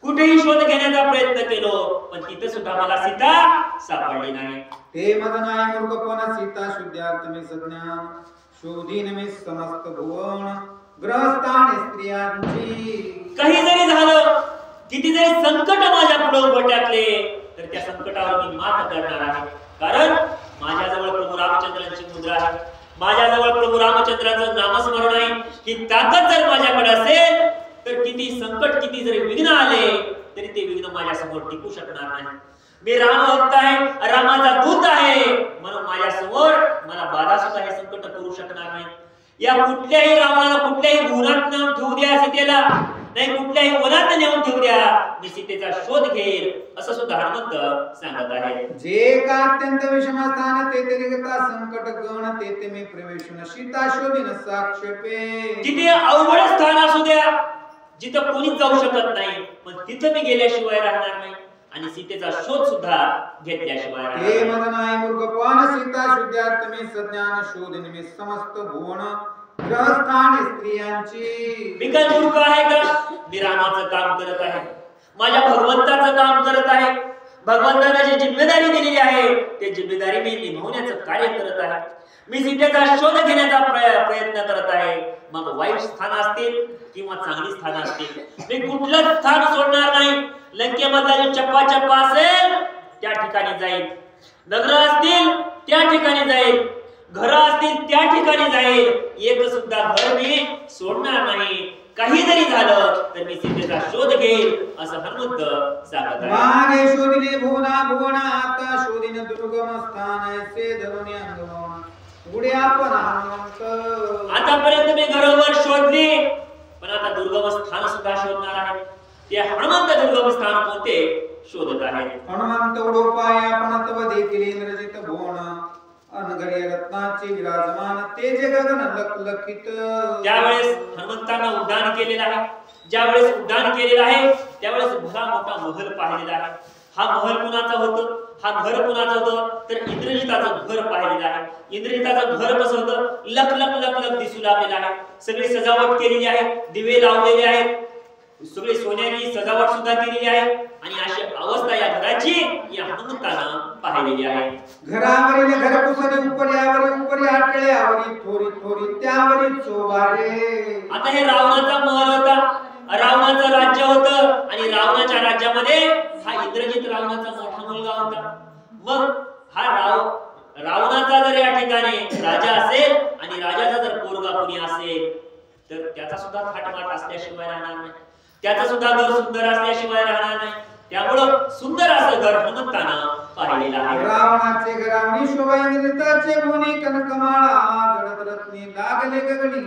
कुठेही शोध घेण्याचा प्रयत्न केलो, पण तिथे सुद्धा मला सीता सापडली नाही. ते मद नाही मूर्खपण सीता शुद्धार्थ में सज्ञान शोधीन में समस्त भुवन ग्रहस्थान स्त्रियांची. काही जरी झालं, किती जरी संकट माझ्या पुढे उभे टाकले, तर त्या संकटावर मी मात करणार आहे. कारण माझ्याजवळ प्रभू रामचंद्रांची मुद्रा आहे, माझ्याजवळ प्रभू रामचंद्राचं नामस्मरण आहे. ही ताकद जर माझ्याकडे असेल तर किती संकट, किती जरी विघ्न आले तरी ते विघ्न माझ्या समोर टिकू शकणार नाही. मी रामभक्त आहे, रामाचा दूत आहे, म्हणून माझ्या समोर मला बाधा सुद्धा हे संकट करू शकणार नाही. या कुठल्याही रावणाला कुठल्याही गुणात नेऊन ठेवू द्या सीतेला, नाही कुठल्याही वनात नेऊन ठेवू द्या, मी सीतेचा शोध घेईल, असं सुद्धा हनुमंत सांगत आहे. जे का अत्यंत विषम स्थान तेथे निगता संकट गण तेथे मी प्रवेशन सीता शोभिन साक्षेपे. किती अवघड स्थान असू द्या, जिथं कोणीच जाऊ शकत नाही, पण तिथं मी गेल्याशिवाय राहणार नाही आणि सीतेचा शोध सुद्धा घेतल्याशिवाय राहणार हे नाही. मद नाही मूर्खपण सीता शुद्धार्थ में सज्ञान शोधीन में समस्त भुवन ग्रहस्थान स्त्रियांची. मी काय मूर्ख आहे का? मी रामाचं काम करत आहे, माझ्या भगवंताचं काम करत आहे. भगवंताने जी जिम्मेदारी दिलेली आहे ते जिम्मेदारी मी निभावण्याचं कार्य करत आहे. मी सीतेचा शोध घेण्याचा प्रयत्न करत आहे. मग वाईट स्थान असतील किंवा चांगली स्थान असतील, मी कुठलं स्थान सोडणार नाही. लंकेमधला जो चप्पा चप्पा असेल त्या ठिकाणी जाईल, नगर असतील त्या ठिकाणी जाईल, घर असतील त्या ठिकाणी जाईल. एक सुद्धा घर मी सोडणार नाही. काही जरी झालं तर मी सीतेचा शोध घेईल, असं हनुमंत सांगत आहे. मागे शोधिले भुवना भुवना आता शोधिन दुर्गम स्थान ऐसे धरुनी अंगवन गुढे आपण हनुमंत. आतापर्यंत मी घरोबर शोधली, पण आता दुर्गम स्थान सुद्धा शोधणार आहे. ते हनुमंत दुर्गम स्थान कोणते शोधत आहे. हनुमंत उडोपाय आपण तव देखील इंद्रजित भुवन अनगरी रत्नाची विराजमान तेज गगन लखलखित. त्यावेळेस हनुमंतांना उड्डाण केलेलं आहे. ज्यावेळेस उड्डाण केलेलं आहे त्यावेळेस भला मोठा महल पाहिलेला आहे. हा महल कुणाचा होतं, हा घर कुणाचं होतं, तर इंद्रजिताचं घर पाहिलेलं आहे. इंद्रजिताचं घर कसं होतं, लख लख लख लख दिसू लागलेलं आहे. सगळी सजावट केलेली आहे, दिवे लावलेले आहेत, सगळी सोन्याची सजावट सुद्धा केलेली आहे. आणि अशी अवस्था या घराची या हनुमंतानं पाहिलेली आहे. घरावरील घरकुसरी उपऱ्यावरी उपरी आटल्यावरी थोरी थोरी त्यावरी चोबारे. आता हे रावणाचा महल होता, रावणाचं राज्य होतं आणि रावणाच्या राज्यामध्ये हा इंद्रजित रावणाचा मोठा मुलगा होता. मग हा रावणाचा जर या ठिकाणी राजा असेल आणि राजाचा जर पोरगा कोणी असेल तर त्याचा सुद्धा थाटमाट असल्याशिवाय राहणार नाही, त्याचा सुद्धा घर सुंदर असल्याशिवाय राहणार नाही. त्यामुळं सुंदर असं घर हनुमंतानं पाहिलेलं आहे. रावणाचे घरावणी शोभा इंद्रिताचे भुवनी कनकमाळा जडद रत्नी लागले गगनी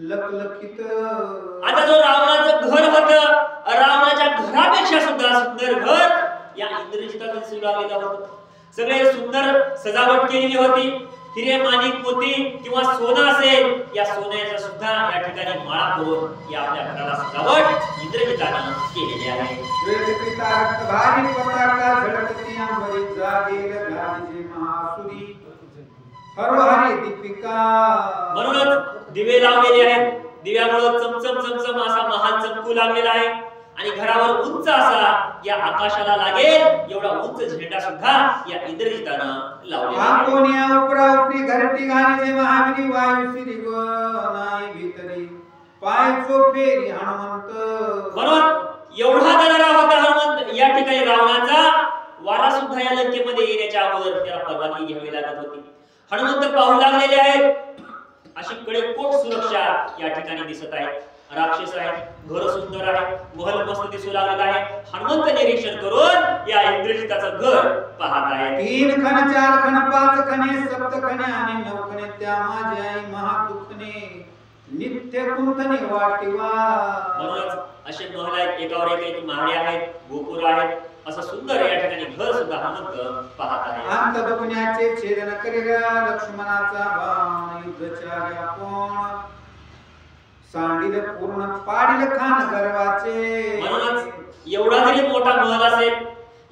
लखलखित. आता जो रावणाचं घर होतं, रावणाच्या घरापेक्षा सुद्धा सुंदर घर या इंद्रजिताचं दिसू लागलेलं होतं. सगळे सुंदर सजावट केलेली होती. हिरे माणिक मोती किंवा सोनं असेल, या सोन्याचा सुद्धा या ठिकाणी माळा करून या आपल्या घराला सजावट इंद्रजितानं केलेली आहे. वेदपिता रक्तभारी पताका झळकती अंबरी जागेल गाजीचे महासुरी हरहरी दीपिका. म्हणूनच दिवे लावलेले आहेत. दिव्यामुळे चमचम चमचम असा महाल चमकू लागलेला आहे. आणि घरावर उंच असा या आकाशाला लागेल एवढा उंच झेंडा सुद्धा या इंद्रजितानं लावलेला आहे. कोण्या उपरा उपरी घरटी घालीचे महावीरी वायू श्री नाही भीतरी पाय चोफेरी हनुमंत. म्हणून एवढा दरारा होता हनुमंत या ठिकाणी रावणाचा. वारा सुद्धा या लंकेमध्ये येण्याच्या अगोदर त्याला परवानगी घ्यावी लागत होती. हनुमंत पाहू लागलेले आहेत. अशी कडेकोट सुरक्षा या ठिकाणी दिसत आहे. राक्षस आहे, घर सुंदर आहे, महल मस्त दिसू लागला आहे. हनुमंत निरीक्षण करून या इंद्रजिताचं घर पाहत आहे. 3 खण 4 खण 5 खणे 7 खणे आणि 9 खणे त्या माझी आई महादुखने नित्य कुंथने वाटिवा. म्हणूनच असे महल आहेत, एकावर एक महाडे आहेत, गोपुर आहेत. असं सुंदर या ठिकाणी घर सुद्धा हनुमंत पाहत आहे. अंत दुखण्याचे छेदन करील लक्ष्मणाचा बाण युद्धच्या कोण सांडील पूर्ण पाडील खान गर्वाचे. म्हणूनच एवढा जरी मोठा महल असेल,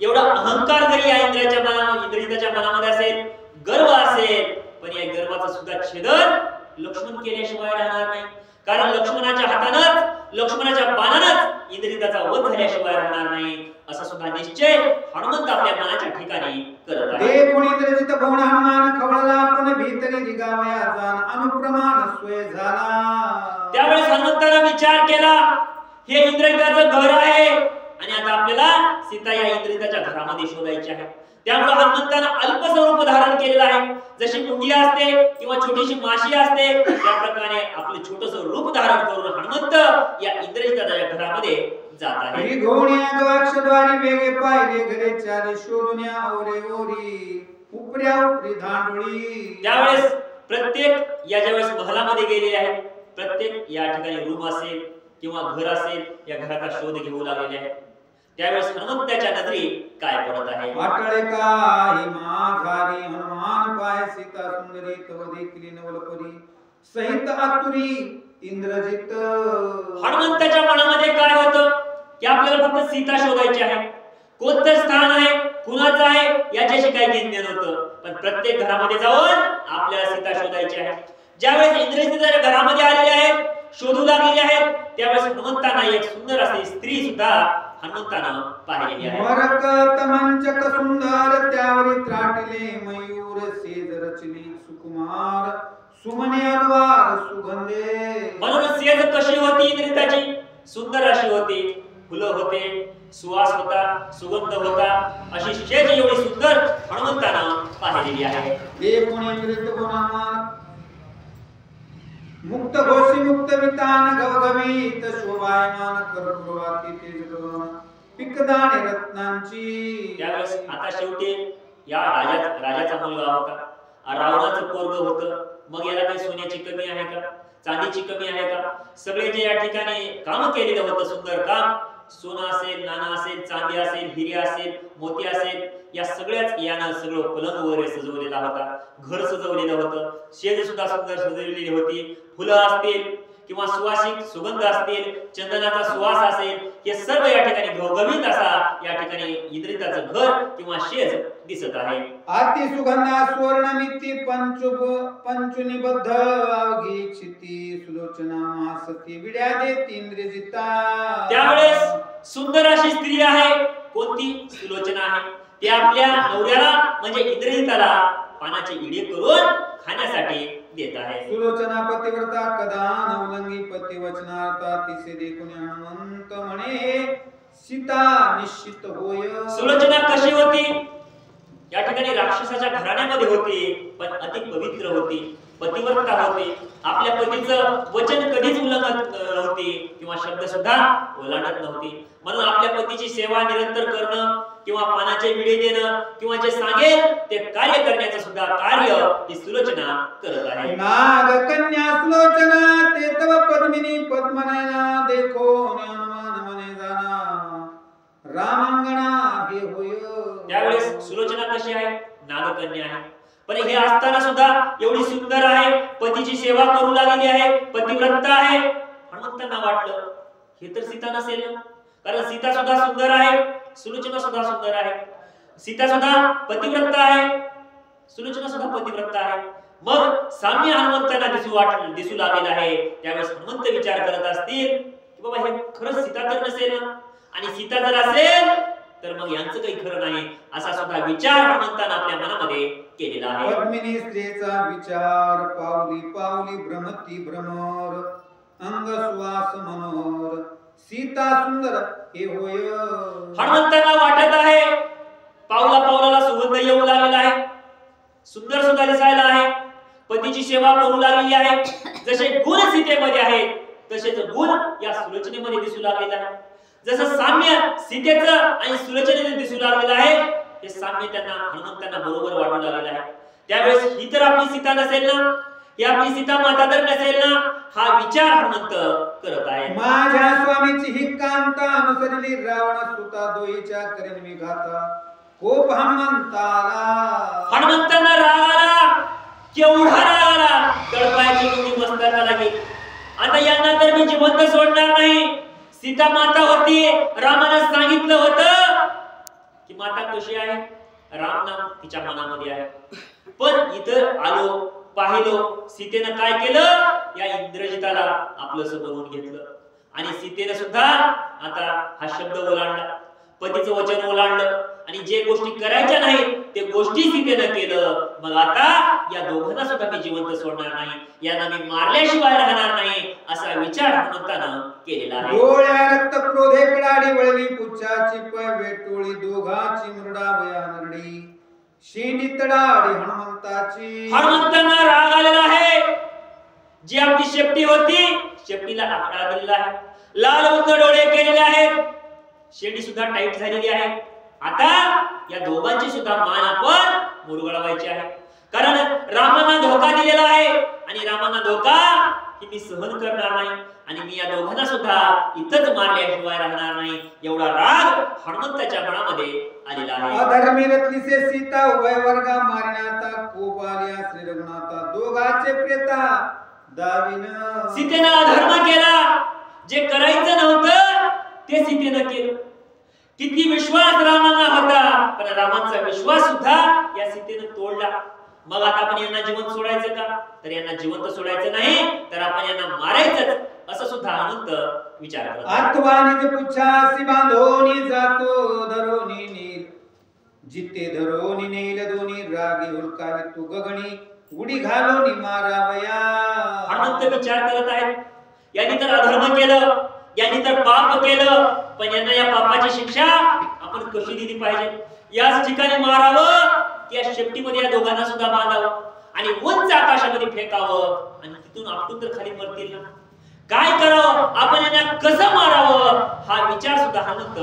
एवढा अहंकार जरी या इंद्रजिताच्या मनामध्ये असेल, गर्व असेल, पण या गर्वाचं सुद्धा छेदन लक्ष्मण केल्याशिवाय राहणार नाही. कारण लक्ष्मणाच्या हातानंच लक्ष्मणाच्या बाणानच इंद्रियाचा वध झाल्याशिवाय राहणार नाही असा सुद्धा निश्चय हनुमंत आपल्या मनाच्या ठिकाणी करत आहे. ते कोणी इंद्रजित भवन हनुमान खवळला पण भीतरी रिगावया जाण अनुप्रमाण सोय झाला. त्यावेळेस हनुमंताने विचार केला हे इंद्रजिताचं घर आहे आणि आता आपल्याला सीता या इंद्रजिताच्या घरामध्ये शोधायची आहे. त्यामुळे हनुमंताने अल्प स्वरूप धारण केलेलं आहे. जशी मुंगी असते किंवा छोटीशी माशी असते त्या प्रकारे आपले छोटस रूप धारण करून हनुमंत या इंद्रजिताच्या घरामध्ये जात आहे. रिघोण्या गवाक्षद्वारी वेगे पाहिले घरे चारी शोधुन्या ओरे ओरी उपऱ्या उपरी धांडोळी. त्यावेळेस प्रत्येक या ज्यावेळेस महलामध्ये गेलेले आहेत प्रत्येक या ठिकाणी रूम असेल किंवा घर असेल या घराचा शोध घेऊ लागलेले आहेत. त्यावेळेस हनुमंताच्या नजरी काय पडत आहे. वाटळे काही माझारी हनुमान पाय सीता सुंदरी तव देखली नवलपरी सहित आतुरी इंद्रजित. हनुमंताच्या मनामध्ये काय होतं की आपल्याला फक्त सीता शोधायची आहे. कोणतं स्थान आहे कुणाचं आहे याच्याशी काही घेणं नव्हतं. पण प्रत्येक घरामध्ये जाऊन आपल्याला सीता शोधायची आहे. ज्यावेळेस इंद्रजिताच्या घरामध्ये आलेले आहेत शोधू लागलेले आहेत त्यावेळेस हनुमंतांना एक सुंदर अशी स्त्री सुद्धा हनुमंतानं पाहिलेली आहे. मरकत मंचक सुंदर त्यावरी त्राटले मयूर सेज रचली सुकुमार सुमने अरवार सुगंधे. म्हणून सेज कशी होती इंद्रजिताची सुंदर अशी होती. फुलं होते सुवास होता सुगंध होता अशी शेज एवढी सुंदर हनुमंतानं पाहिलेली आहे. हे कोणी इंद्रजित गुणान मुक्त घोषी मुक्त वितान गवगवीत शोभायमान कर्पूरवाती तेजगण पिकदाणे रत्नांची. त्यावेळेस आता शेवटी या राजाचा मुलगा होता. रावणाचं पोरग होतं. मग याला काही सोन्याची कमी आहे का चांदीची कमी आहे का. सगळे जे या ठिकाणी काम केलेलं होतं सुंदर काम सोनं असेल नाणं असेल चांदी असेल हिरे असेल मोती असेल या सगळ्याच यानं सगळं पलंग वगैरे सजवलेला होता. घर सजवलेलं होतं. शेज सुद्धा सुंदर सजवलेली होती. फुलं असतील किंवा सुवासिक सुगंध असतील चंदनाचा सुवास असेल हे सर्व या ठिकाणी घवघवीत असा या ठिकाणी इंद्रजिताचं घर किंवा शेज दिसत आहे. आती सुगंधा सुवर्ण नित्य पंचुनिबद्ध अवघी क्षिती सुलोचना मासती विड्या देती इंद्रजिता. त्यावेळेस सुंदर अशी स्त्री आहे. कोणती सुलोचना आहे. ती आपल्या नवऱ्याला म्हणजे इंद्रजिताला पानाचे इडे करून खाण्यासाठी देत आहे. सुलोचना पतिव्रता कदा नवलंगी पतिवचनार्था तिसे देखून हनुमंत म्हणे सीता निश्चित होय. सुलोचना कशी होती या ठिकाणी राक्षसाच्या घराण्यामध्ये होती पण अति पवित्र होती पतिव्रता होती. आपल्या पतीचं वचन कधीच उल्लंघन नव्हती किंवा शब्द सुद्धा ओलांडत नव्हती. म्हणून आपल्या पतीची सेवा निरंतर करणं किंवा पानाचे विडे देणं किंवा जे सांगेल ते कार्य करण्याचं सुद्धा कार्य ही सुलोचना करत आहे. नाग कन्या सुलोचना ते तव पद्मिनी पद्मनयना देखो हनुमान मने जाना रामांगणा हे होय. त्यावेळेस सुलोचना कशी आहे नागकन्या आहे. पण हे असताना सुद्धा एवढी सुंदर आहे पतीची सेवा करू लागलेली आहे पतिव्रता आहे. हनुमंतांना वाटलं हे तर सीता नसेल ना कारण सीता सुद्धा सुंदर आहे सुलोचना सुद्धा सुंदर आहे. सीता सुद्धा पतिव्रता आहे सुलोचना सुद्धा पतिव्रता आहे. मग साम्य हनुमंतांना दिसू लागलेला आहे. त्यावेळेस हनुमंत विचार करत असतील की बाबा हे खरंच सीता तर नसेल ना आणि सीता जर असेल तर मग यांचं काही खरं नाही असा सुद्धा विचार हनुमंतांना आपल्या मनामध्ये केलेला आहे. पद्मिनी स्त्रीचा विचार पावली पावली भ्रमती भ्रमर अंग सुवास मनोर सीता सुंदर हे होय. हनुमंतांना वाटत आहे पावला पावलाला सुगंध येऊ लागलेला आहे सुंदर सुद्धा दिसायला आहे पतीची सेवा करू लागलेली आहे. जसे गुण सीतेमध्ये आहेत तसेच गुण या सुलोचनेमध्ये दिसू लागलेला आहे. जसं साम्य सीतेचं आणि सुलोचनेचं दिसू लागलेलं आहे हे साम्य त्यांना हनुमंतांना बरोबर वाटू लागलेलं आहे. त्यावेळेस ही तर आपली सीता नसेल ना ही आपली सीता माता तर नसेल ना हा विचार हनुमंत करत आहे. माझ्या स्वामीची ही कांता अनुसरली रावण सुता दोईच्या करीन मी घाता कोप हनुमंतांना राग आला केवढा राग आला तळपायाची तुम्ही मस्तकाला लागेल. आता यांना तर मी जिवंत सोडणार नाही. सीता माता होती रामाने सांगितलं होतं की माता कशी आहे राम नाम तिच्या मनामध्ये आहे. पण इथं आलो पाहिलो सीतेनं काय केलं या इंद्रजिताला आपलंसं बनवून घेतलं. आणि सीतेने सुद्धा आता हा शब्द ओलांडला, पतीचं वचन ओलांडलं आणि जे गोष्टी करायच्या नाहीत ते गोष्टी सीतेनं केलं. मग आता या दोघांना सुद्धा मी जिवंत सोडणार नाही, यांना मी मारल्याशिवाय राहणार नाही असा विचार हनुमंतानं केलेला आहे. डोळ्या रक्त क्रोधे कडाडी वळली, पुच्छाची पै वेटोळी, दोघांची मुरडा वया नरडी, शेंडी तडाडी हनुमंताची. हनुमंतांना राग आलेला आहे. जी आपली शेपटी होती, शेपटीला आकडा दिलेला आहे, लाल उंच डोळे केलेले आहेत, शेंडी सुद्धा टाईट झालेली आहे. आता या दोघांची सुद्धा मान आपण मुरगळवायची आहे, कारण रामांना धोका दिलेला आहे आणि रामांना धोका की मी सहन करणार नाही आणि मी या दोघांना सुद्धा इथंच मारल्याशिवाय राहणार नाही, एवढा राग हनुमंताच्या मनामध्ये आलेला आहे. अधर्मी रत्नीसे सीता उभय वर्गा, मारण्याचा कोप आल्या श्री रघुनाथा, दोघांचे प्रेता दाविन. सीतेनं अधर्म केला, जे करायचं नव्हतं ते सीतेनं केलं. किती विश्वास रामांना होता, पण रामांचा विश्वास सुद्धा या सीतेनं तोडला. मग आता आपण यांना जिवंत सोडायचं का? तर यांना जिवंत सोडायचं नाही, तर आपण यांना मारायचंच असं सुद्धा हनुमंत विचार करतो. आत्वानीच पुच्छासी बांधोनी जातो धरोनी नील, जिते धरोनी नेल दोन्ही रागी हुलकावी तू गगणी, उडी घालोनी मारावया. हनुमंत विचार करत आहेत, यांनी तर अधर्म केलं, यांनी तर पाप केलं, पण यांना या पापाची शिक्षा आपण कशी दिली पाहिजे? याच ठिकाणी मारावं, या शेपटीमध्ये या दोघांना सुद्धा बांधावं आणि उंच आकाशामध्ये फेकावं आणि तिथून आपटून तर खाली मरतील ना. काय करावं, आपण यांना कसं मारावं हा विचार सुद्धा हनुमंत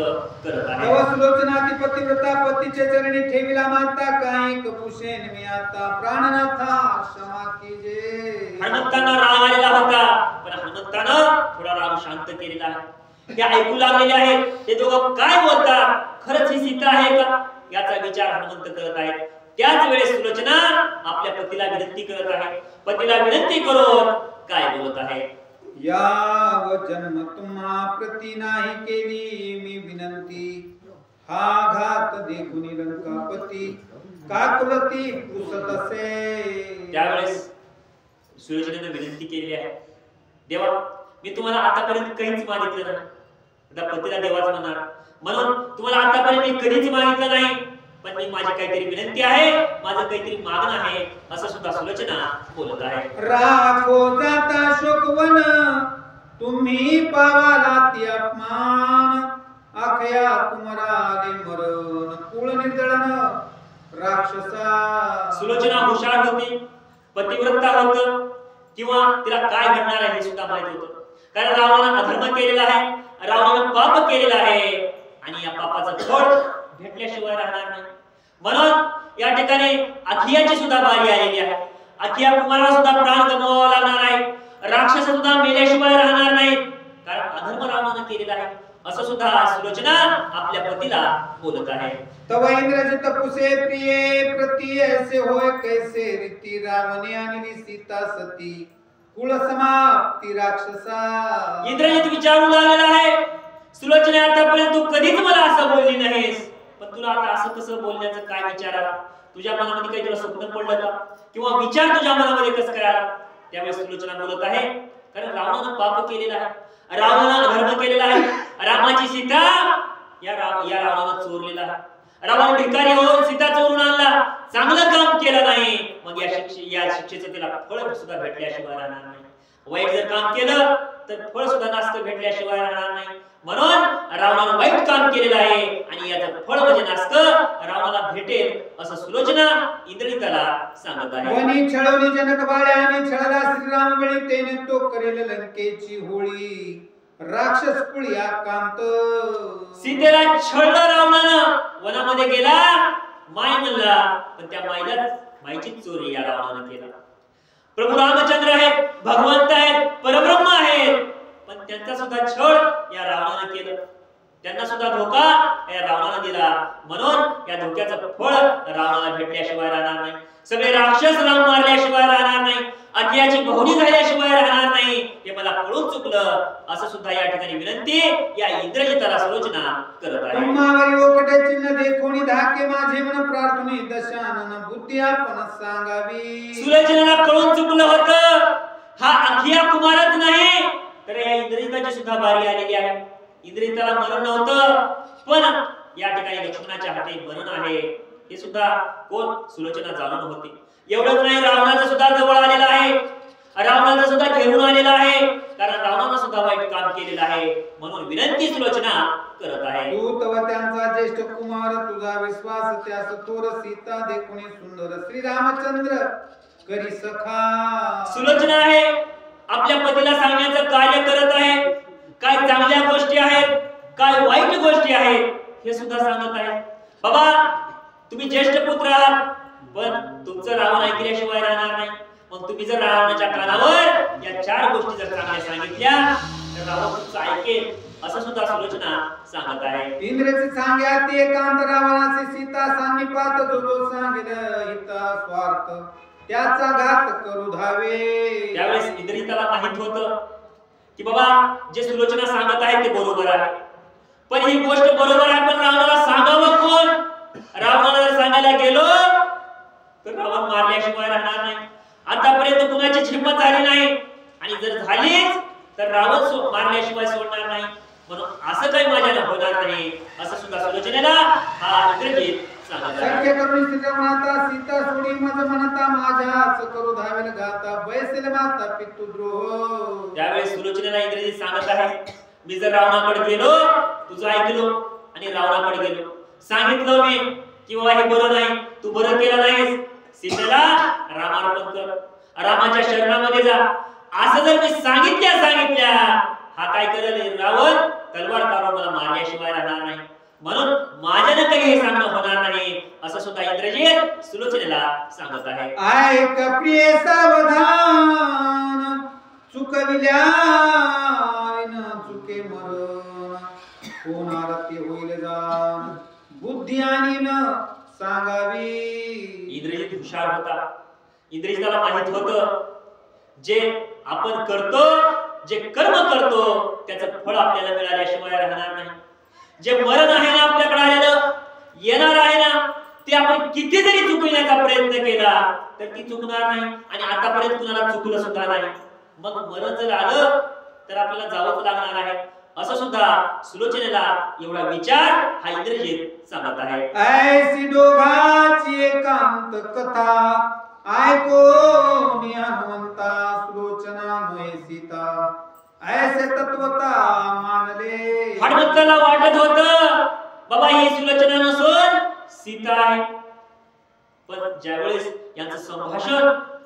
करत आहे. तेव्हा सुलोचना ती पतिव्रता पतीचे चरणी ठेविला मानता, काही कपुशेन मी आता प्राणनाथा क्षमा कीजे. हनुमंतांना राग आलेला होता, पण हनुमंतानं थोडा राग शांत केलेला आहे. ते ऐकू लागलेले आहेत, ते दोघं काय बोलतात, खरंच ही सीता आहे का याचा विचार हनुमंत करत आहेत. त्याच वेळेस सुलोचना आपल्या पतीला विनंती करत आहे. पतीला विनंती करून काय बोलत आहे? याव जन्म तुम्हा प्रति नाही केली मी विनंती, हा घात देखुनी लंकापती काकुलती पुसत असे. त्यावेळेस सुलोचनेने विनंती केली आहे, देवा मी तुम्हाला आतापर्यंत काहीच मागितलं नाही. आता पतीला देवाच म्हणणार, म्हणून तुम्हाला आतापर्यंत मी कधीच मागितलं नाही, पण मी माझी काहीतरी विनंती आहे, माझं काहीतरी मागणं आहे असं सुद्धा सुलोचना बोलत आहे. राखो जाता शोकवन तुम्ही पावाला ती अपमान, आखया कुमाराले मरण कुळ निर्दळन राक्षसा. सुलोचना हुशार होती, पतिव्रता होत, किंवा तिला काय घडणार आहे हे सुद्धा माहित होतं, कारण रावणानं अधर्म केलेला आहे, रावणानं पाप केलेलं आहे आणि या पापाचं फळ भेटल्याशिवाय राहणार नाही. म्हणून या ठिकाणी अखियाची सुद्धा बारी आलेली आहे. अखिया कुमाराला सुद्धा प्राण गमवावा लागणार आहे, राक्षस सुद्धा मेल्याशिवाय राहणार नाहीत, कारण अधर्म रावणानं केलेला आहे असं सुद्धा सुलोचना आपल्या पतीला बोलत आहे. तव इंद्रजित पुसे प्रिये प्रति ऐसे होय कैसे रीती, रावणे आणि सीता सती कुळ समाप्ती राक्षसा. इंद्रजित विचारू लागलेला आहे, सुलोचना आतापर्यंत तू कधीच मला असं बोलली नाहीस, पण तुला आता असं कसं बोलण्याचं काय विचार आला? तुझ्या मनामध्ये काही तुला स्वप्न पडलं का, किंवा विचार तुझ्या मनामध्ये कसं काय आला? त्यावेळेस सुलोचना बोलत आहे, कारण रावणानं पाप केलेला आहे, रावणानं अधर्म केलेला आहे, रामाची सीता या रावणानं चोरलेला आहे. रावण भिकारी होऊन सीता चोरून आणला, चांगलं काम केलं नाही, मग या शिक्षेचं तिला फळ सुद्धा भेटल्याशिवाय राहणार नाही. वाईट जर काम केलं तर फळ सुद्धा नास्त भेटल्याशिवाय राहणार नाही. म्हणून रावणानं वाईट काम केलेलं आहे आणि याचं फळ म्हणजे नास्त रावणाला भेटेल असं सुलोचना इंद्रजिताला सांगत आहे. वनी छळवली जनक बाळ्या आणि छळला श्रीराम वेळी तेने तो करेल लंकेची होळी, राक्षस कुळी आकांत. सीतेला छळलं रावणानं, वनामध्ये गेला, माय म्हणला, पण त्या माईची चोरी या रावणानं केला. प्रभू रामचंद्र आहेत, भगवंत आहेत, परब्रह्म आहेत, पण त्यांचा सुद्धा छळ या रावणानं केलं, त्यांना सुद्धा धोका या रावणानं दिला. म्हणून या धोक्याचं फळ रावणाला भेटल्याशिवाय राहणार नाही, सगळे राक्षस राम मारल्याशिवाय राहणार नाही, अखियाची बहुनी झाल्याशिवाय राहणार नाही, हे मला कळून चुकलं असं सुद्धा या ठिकाणी विनंती या इंद्रजिताला सुलोचना करत आहे. तुम्हावरी ओकटे चिन्ह देखोनी धाके माझे मन प्रार्थने दशानन बुद्धी आपण सांगावी. सुलोचनेला कळून चुकलं होतं, हा अखिया कुमारच नाही तर या इंद्रजिताची सुद्धा बारी आलेली आहे. इंद्रजिताला मरण नव्हतं, पण या ठिकाणी लक्ष्मणाच्या हाती मरण आहे हे सुद्धा कोण सुलोचना जाणून होती. एवढंच नाही, रावणाचं सुद्धा जवळ आलेलं आहे, रावणाचं सुद्धा घेऊन आलेलं आहे, कारण रावणानं सुद्धा वाईट काम केलेलं आहे. म्हणून विनंती सुलोचना करत आहे. तू तव त्यांचा ज्येष्ठ कुमार, तुझा विश्वास त्यास थोर, सीता देखुनी सुंदर, श्री रामचंद्र करी सखा. सुलोचना आहे आपल्या पतीला सांगण्याचं कार्य करत आहे. काय चांगल्या गोष्टी आहेत, काय वाईट गोष्टी आहेत हे सुद्धा सांगत आहे. बाबा तुम्ही ज्येष्ठ पुत्र आहात, पण तुमचं रावण ऐकल्याशिवाय राहणार नाही. मग तुम्ही जर रावणाच्या कानावर या 4 गोष्टी जर चांगल्या सांगितल्या तर रावण तुमचं ऐकेल, असं सुद्धा सुलोचना सांगत आहे. इंद्रची सांग्या ते एकांत, रावणाचे सीता सान्निपात, जो सांगेल हिता स्वार्थ, त्याचा घात करू धावे. त्यावेळेस इंद्रजिताला माहित होतं की बाबा जे सुलोचना सांगत आहे ते बरोबर आहे, पण ही गोष्ट बरोबर आहे, पण रावणाला सांगावं कोण? रावणाला जर सांगायला गेलो तर रावण मारल्याशिवाय राहणार नाही. आतापर्यंत कुणाची हिंमत झाली नाही, आणि जर झालीच तर रावण मारल्याशिवाय सोडणार नाही. म्हणून असं काही माझ्याला होणार नाही, असं सुद्धा सुलोचनेला हा इंद्रजित सांगत आहे. शक्य करून सीता माता, सीता सोडी मज म्हणता, माझ्याच करू धावेल घाता, बैसेल माता पितृद्रोह. त्यावेळेस सुलोचनेला इंद्रजित सांगत आहे, मी जर रावणाकडे गेलो, तुझं ऐकलो आणि रावणाकडे गेलो, सांगितलं मी की बाबा हे बरं नाही, तू बरं केलं नाहीस, सीतेला रामार्पण कर, रामाच्या शरणामध्ये जा, असं जर मी सांगितल्या हा काय करेल? रावण तलवार काढून मला मारल्याशिवाय राहणार नाही. म्हणून माझ्यानं काही हे सांगणं होणार नाही, असं सुद्धा इंद्रजित सुलोचनेला सांगत आहे. ऐक प्रिय सावधान, चुकविल्या चुके मरण, होणार ते होईल जाण, बुद्धी आणि न सांगावी. इंद्रजित हुशार होता. इंद्रजिताला माहित होतं जे आपण करतो, जे कर्म करतो त्याचं फळ आपल्याला मिळाल्याशिवाय राहणार नाही. जे मरण आहे ना आपल्याकडे आलेलं, येणार आहे ना, ते आपण किती जरी चुकविण्याचा प्रयत्न केला तर ती चुकणार नाही, आणि आतापर्यंत कुणाला चुकलं सुद्धा नाही. मग मरण जर आलं तर आपल्याला जावंच लागणार आहे, असं सुद्धा सुलोचनेला एवढा विचार हा इंद्रजित सांगत आहे. ऐसी दोघाची एकांत कथा, ऐको मी हनुमंता, सुलोचना नोहे सीता, ऐसे तत्वता मानले. हनुमंताला वाटत होतं बाबा ही सुलोचना नसून सीता आहे, पण ज्यावेळेस यांचं संभाषण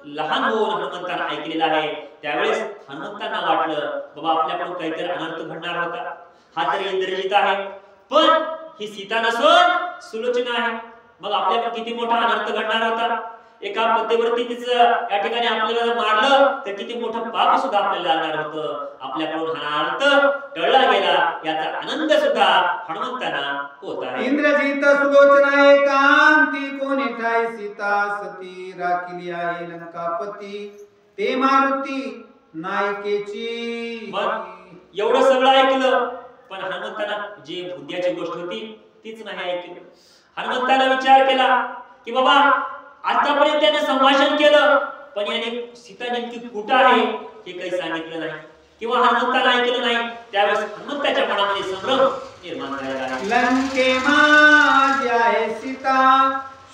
लहान होऊन हनुमंतांना ऐकलेलं आहे, त्यावेळेस हनुमंतांना वाटलं बाबा आपल्याकडून काहीतरी अनर्थ घडणार होता. हा तरी इंद्रजित आहे, पण ही सीता नसून सुलोचना आहे, मग आपल्याकडे किती मोठा अनर्थ घडणार होता. एका मध्यवर्ती तिचं या ठिकाणी आपल्याला जर मारलं तर किती मोठं पाप सुद्धा आपल्याला लागणार होतं. आपल्याकडून हा अर्थ टळला गेला याचा आनंद सुद्धा हनुमंतांना होत आहे. इंद्रजित सुलोचना एकांती, कोणी ठाई सीता सती, राखिली आहे लंकापती, ते मारुती नायकेची. मग एवढं सगळं ऐकलं, पण हनुमंतांना जी बुद्ध्याची गोष्ट होती तीच नाही ऐकली. हनुमंताला विचार केला की बाबा आतापर्यंत त्याने संभाषण केलं, पण याने सीता नेमकी कुठं आहे हे काही सांगितलं नाही किंवा हनुमंताला ऐकलं नाही. त्यावेळेस हनुमंताच्या मनामध्ये संभ्रम निर्माण झालेला आहे. लंके माझी आहे सीता,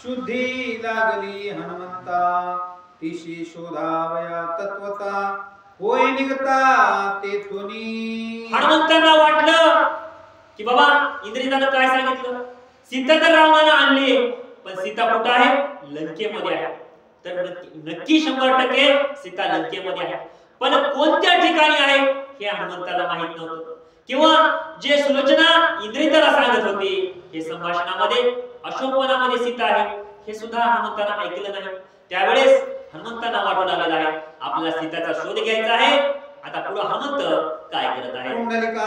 शुद्धी लागली हनुमंता, तिशी शोधावया तत्वता, होय निघता तेथुनी. हनुमंतांना वाटलं की बाबा इंद्रजितानं काय सांगितलं, सीता तर रावणानं आणली, पण सीता कुठं आहे? लंकेमध्ये आहे. तर नक्की 100% सीता लंकेमध्ये आहे, पण कोणत्या ठिकाणी आहे हे हनुमंताला माहित नव्हतं, किंवा जे सुलोचना इंद्रजिताला सांगत होती हे संभाषणामध्ये अशोकवनामध्ये सीता आहे हे सुद्धा हनुमंताला ऐकलं नाही. त्यावेळेस हनुमंतांना वाटू लागलेलं आहे आपल्याला सीताचा शोध घ्यायचा आहे. आता पुढे हनुमंत काय करत आहे? कुंडलिका